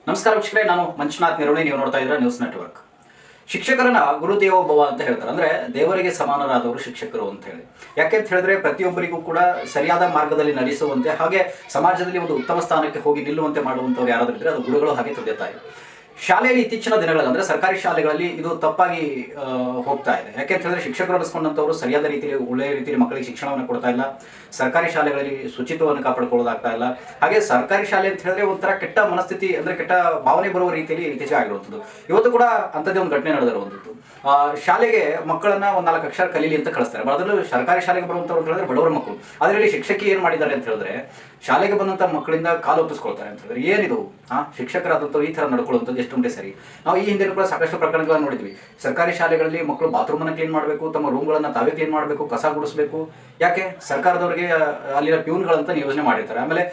ನಮಸ್ಕಾರ ವೀಕ್ಷಕರೇ, ನಾನು ಮಂಜುನಾಥ್ ನಿರೋಣಿ. ನೀವು ನೋಡ್ತಾ ಇದ್ದೀರಾ ನ್ಯೂಸ್ ನೆಟ್ವರ್ಕ್. ಶಿಕ್ಷಕರನ್ನ ಗುರುದೇವೋಭವ ಅಂತ ಹೇಳ್ತಾರೆ. ಅಂದ್ರೆ ದೇವರಿಗೆ ಸಮಾನರಾದವರು ಶಿಕ್ಷಕರು ಅಂತ ಹೇಳಿ. ಯಾಕೆ ಅಂತ ಹೇಳಿದ್ರೆ ಪ್ರತಿಯೊಬ್ಬರಿಗೂ ಕೂಡ ಸರಿಯಾದ ಮಾರ್ಗದಲ್ಲಿ ನಡೆಸುವಂತೆ, ಹಾಗೆ ಸಮಾಜದಲ್ಲಿ ಒಂದು ಉತ್ತಮ ಸ್ಥಾನಕ್ಕೆ ಹೋಗಿ ನಿಲ್ಲುವಂತೆ ಮಾಡುವಂಥವ್ರು ಯಾರಾದ್ರೂ ಇದ್ರೆ ಅದು ಗುರುಗಳು, ಹಾಗೆ ತಂದೆ ತಾಯಿ. ಶಾಲೆಯಲ್ಲಿ ಇತ್ತೀಚಿನ ದಿನಗಳಲ್ಲಿ ಅಂದ್ರೆ ಸರ್ಕಾರಿ ಶಾಲೆಗಳಲ್ಲಿ ಇದು ತಪ್ಪಾಗಿ ಹೋಗ್ತಾ ಇದೆ. ಯಾಕೆ ಅಂತ ಹೇಳಿದ್ರೆ ಶಿಕ್ಷಕರು ಅನ್ನಿಸ್ಕೊಂಡಂಥವ್ರು ಸರಿಯಾದ ರೀತಿಯಲ್ಲಿ ಒಳ್ಳೆಯ ರೀತಿಯಲ್ಲಿ ಮಕ್ಕಳಿಗೆ ಶಿಕ್ಷಣವನ್ನು ಕೊಡ್ತಾ ಇಲ್ಲ. ಸರ್ಕಾರಿ ಶಾಲೆಗಳಲ್ಲಿ ಶುಚಿತ್ವವನ್ನು ಕಾಪಾಡಿಕೊಳ್ಳೋದಾಗ್ತಾ ಇಲ್ಲ. ಹಾಗೆ ಸರ್ಕಾರಿ ಶಾಲೆ ಅಂತ ಹೇಳಿದ್ರೆ ಒಂಥರ ಕೆಟ್ಟ ಮನಸ್ಥಿತಿ, ಅಂದ್ರೆ ಕೆಟ್ಟ ಭಾವನೆ ಬರುವ ರೀತಿಯಲ್ಲಿ ಇತ್ತೀಚೆಗೆ ಆಗಿರುವಂಥದ್ದು. ಇವತ್ತು ಕೂಡ ಅಂಥದ್ದೇ ಒಂದು ಘಟನೆ ನಡೆದಿರುವಂಥದ್ದು. ಶಾಲೆಗೆ ಮಕ್ಕಳನ್ನ ಒಂದು 4 ಅಕ್ಷರ ಕಲೀಲಿ ಅಂತ ಕಳಿಸ್ತಾರೆ. ಅದರಲ್ಲೂ ಸರ್ಕಾರಿ ಶಾಲೆಗೆ ಬರುವಂಥವ್ರು ಅಂತ ಹೇಳಿದ್ರೆ ಬಡವರ ಮಕ್ಕಳು. ಅದರಲ್ಲಿ ಶಿಕ್ಷಕಿ ಏನು ಮಾಡಿದ್ದಾರೆ ಅಂತ ಹೇಳಿದ್ರೆ ಶಾಲೆಗೆ ಬಂದಂಥ ಮಕ್ಕಳಿಂದ ಕಾಲು ಒಪ್ಪಿಸ್ಕೊಳ್ತಾರೆ ಅಂತ ಹೇಳಿದ್ರೆ ಏನಿದು ಶಿಕ್ಷಕರಾದಂಥವ್ರು ಈ ಥರ ನಡ್ಕೊಳ್ಳುವಂಥದ್ದು ಎಷ್ಟು ಮಟ್ಟಿಗೆ ಸರಿ? ನಾವು ಈ ಹಿಂದೆ ಕೂಡ ಸಾಕಷ್ಟು ಪ್ರಕರಣಗಳನ್ನು ನೋಡಿದ್ವಿ. ಸರ್ಕಾರಿ ಶಾಲೆಗಳಲ್ಲಿ ಮಕ್ಕಳು ಬಾತ್ರೂಮನ್ನು ಕ್ಲೀನ್ ಮಾಡಬೇಕು, ತಮ್ಮ ರೂಮ್ಗಳನ್ನು ತಾವೇ ಕ್ಲೀನ್ ಮಾಡಬೇಕು, ಕಸ ಗುಡಿಸಬೇಕು. ಯಾಕೆ? ಸರ್ಕಾರದವರಿಗೆ ಅಲ್ಲಿನ ಪ್ಯೂನ್ಗಳಂತ ನಿಯೋಜನೆ ಮಾಡಿರ್ತಾರೆ. ಆಮೇಲೆ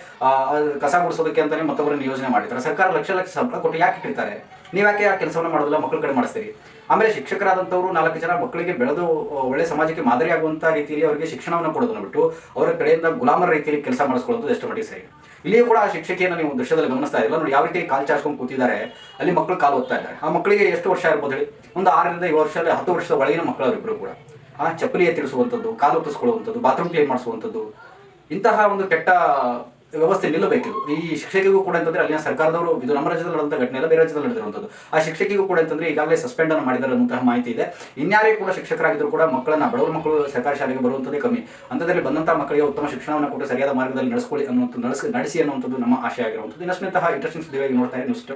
ಕಸ ಗುಡಿಸೋದಕ್ಕೆ ಅಂತಾನೆ ಮತ್ತೊಬ್ಬರು ನಿಯೋಜನೆ ಮಾಡಿರ್ತಾರೆ. ಸರ್ಕಾರ ಲಕ್ಷ ಲಕ್ಷ ಸಂಬಳ ಕೊಟ್ಟು ಯಾಕೆ ಇಟ್ಟಿರ್ತಾರೆ? ನೀವು ಯಾಕೆ ಆ ಕೆಲಸವನ್ನು ಮಾಡೋದಿಲ್ಲ, ಮಕ್ಕಳ ಕಡೆ ಮಾಡಿಸ್ತೀರಿ? ಆಮೇಲೆ ಶಿಕ್ಷಕರಾದಂಥವ್ರು 4 ಜನ ಮಕ್ಕಳಿಗೆ ಬೆಳೆದು ಒಳ್ಳೆ ಸಮಾಜಕ್ಕೆ ಮಾದರಿ ಆಗುವಂಥ ರೀತಿಯಲ್ಲಿ ಅವರಿಗೆ ಶಿಕ್ಷಣವನ್ನು ಕೊಡೋದನ್ನು ಬಿಟ್ಟು ಅವರ ಕಡೆಯಿಂದ ಗುಲಾಮರ ರೀತಿಯಲ್ಲಿ ಕೆಲಸ ಮಾಡಿಸ್ಕೊಳ್ಳೋದು ಎಷ್ಟು ಮಟ್ಟಿಗೆ ಸರಿ? ಇಲ್ಲಿಯೂ ಕೂಡ ಶಿಕ್ಷಕಿಯನ್ನು ನೀವು ದೃಶ್ಯದಲ್ಲಿ ಗಮನಿಸ್ತಾ ಇರಲ್ಲ ನೋಡಿ, ಯಾವ ರೀತಿ ಕಾಲು ಚಾಚ್ಕೊಂಡು ಕೂತಿದ್ದಾರೆ. ಅಲ್ಲಿ ಮಕ್ಕಳು ಕಾಲು ಓದ್ತಾ ಇದ್ದಾರೆ. ಆ ಮಕ್ಕಳಿಗೆ ಎಷ್ಟು ವರ್ಷ ಇರ್ಬೋದು ಹೇಳಿ? ಒಂದು 6 ರಿಂದ 7 ವರ್ಷ, 10 ವರ್ಷದ ಒಳಗಿನ ಮಕ್ಕಳು ಅವರಿಬ್ಬರು ಕೂಡ ಚಪ್ಪಲಿ ಎತ್ತಿರಿಸುವಂಥದ್ದು, ಕಾಲು ಒತ್ತಿಸ್ಕೊಳ್ಳುವಂಥದ್ದು, ಬಾತ್ರೂಮ್ ಕ್ಲೀನ್ ಮಾಡಿಸುವಂಥದ್ದು, ಇಂತಹ ಒಂದು ಕೆಟ್ಟ ವ್ಯವಸ್ಥೆ ನಿಲ್ಲಬೇಕಿದು. ಈ ಶಿಕ್ಷಕಿಗೂ ಕೂಡ ಅಂತಂದ್ರೆ ಅಲ್ಲಿನ ಸರ್ಕಾರದವರು, ಇದು ನಮ್ಮ ರಾಜ್ಯದಲ್ಲಿ ನಡೆದಂಥ ಘಟನೆ ಎಲ್ಲ ಬೇರೆ ರಾಜ್ಯದಲ್ಲಿ ನಡೆದಿರುವಂಥದ್ದು. ಆ ಶಿಕ್ಷಕಿಗೂ ಕೂಡ ಅಂತಂದ್ರೆ ಈಗಾಗಲೇ ಸಸ್ಪೆಂಡ್ ಅನ್ನು ಮಾಡಿದ್ದಾರೆ ಅನ್ನುವಂತಹ ಮಾಹಿತಿ ಇದೆ. ಇನ್ಯಾರೇ ಕೂಡ ಶಿಕ್ಷಕರಾಗಿದ್ರು ಕೂಡ ಮಕ್ಕಳನ್ನ, ಬಡವರ ಮಕ್ಕಳು ಸರ್ಕಾರಿ ಶಾಲೆಗೆ ಬರುವಂಥದ್ದೇ ಕಮ್ಮಿ. ಅಂಥದ್ರಲ್ಲಿ ಬಂದಂತಹ ಮಕ್ಕಳಿಗೆ ಉತ್ತಮ ಶಿಕ್ಷಣವನ್ನು ಕೊಟ್ಟು ಸರಿಯಾದ ಮಾರ್ಗದಲ್ಲಿ ನಡೆಸಿ ಅನ್ನುವಂಥದ್ದು ನಮ್ಮ ಆಶಯ ಆಗಿರುವಂಥದ್ದು. ಇನ್ನಷ್ಟು ಇಂತಹ ಇಂಟ್ರೆಸ್ಟಿಂಗ್ ಸುದ್ದಿಗಾಗಿ ನೋಡ್ತಾ ಇರಿ ನ್ಯೂಸ್.